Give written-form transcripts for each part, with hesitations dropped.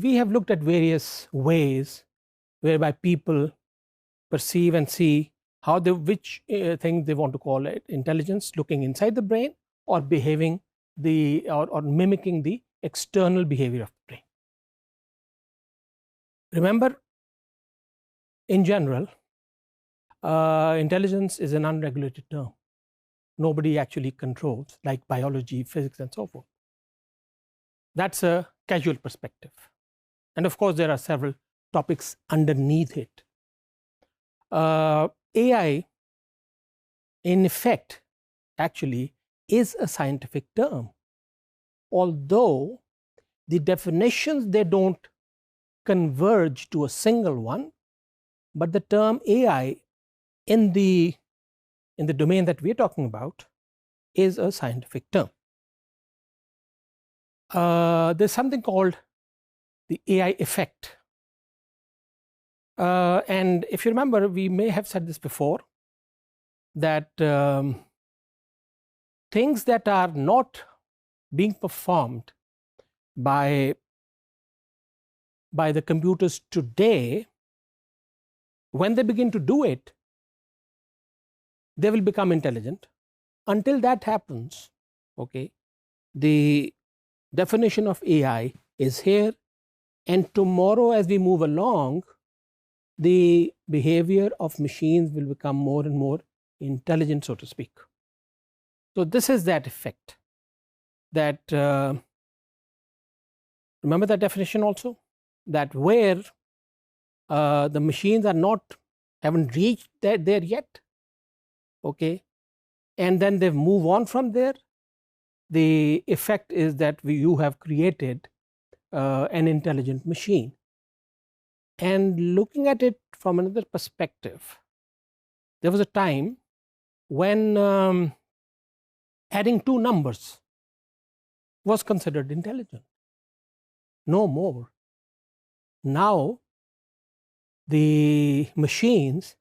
we have looked at various ways whereby people perceive and see how which thing they want to call it intelligence, looking inside the brain or behaving or mimicking the external behavior of the brain. Remember, in general, intelligence is an unregulated term. Nobody actually controls, like biology, physics, and so forth. That's a casual perspective. And of course, there are several topics underneath it. AI, in effect, actually is a scientific term, although the definitions, they don't converge to a single one, but the term AI in the domain that we're talking about is a scientific term. There's something called the AI effect. And if you remember, we may have said this before, that things that are not being performed by the computers today, when they begin to do it, they will become intelligent. Until that happens, okay, the definition of AI is here, and tomorrow as we move along, the behavior of machines will become more and more intelligent, so to speak. So this is that effect. That remember that definition also, that where the machines haven't reached there yet, okay, and then they move on from there, the effect is that you have created an intelligent machine. And looking at it from another perspective, there was a time when adding two numbers was considered intelligent. No more. Now, the machines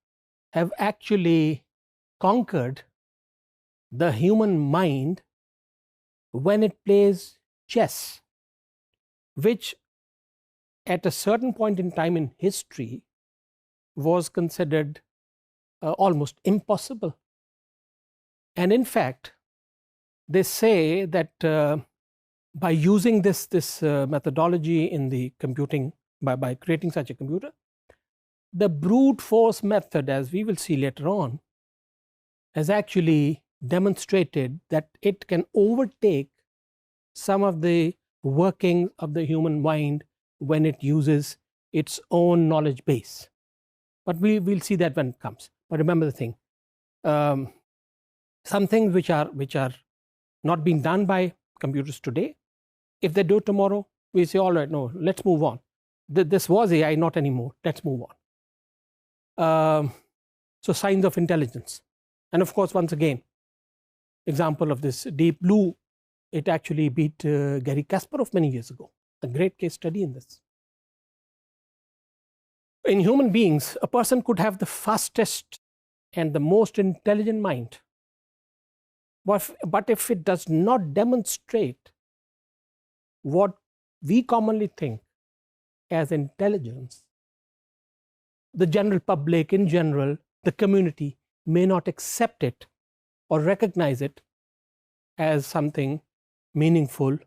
have actually conquered the human mind when it plays chess, which at a certain point in time in history was considered almost impossible. And in fact, they say that by using this methodology in the computing, by creating such a computer, the brute force method, as we will see later on, has actually demonstrated that it can overtake some of the workings of the human mind when it uses its own knowledge base. But we'll see that when it comes. But remember the thing, some things which are not being done by computers today, if they do it tomorrow, we say, all right, no, let's move on. This was AI, not anymore. Let's move on. So signs of intelligence. And of course, once again, example of this, Deep Blue, it actually beat Garry Kasparov many years ago. A great case study in this. In human beings, a person could have the fastest and the most intelligent mind. But if it does not demonstrate what we commonly think as intelligence, the general public in general, the community, may not accept it or recognize it as something meaningful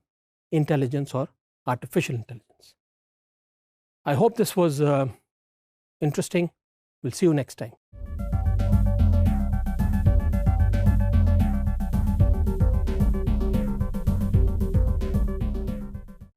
intelligence or artificial intelligence. I hope this was interesting. We'll see you next time.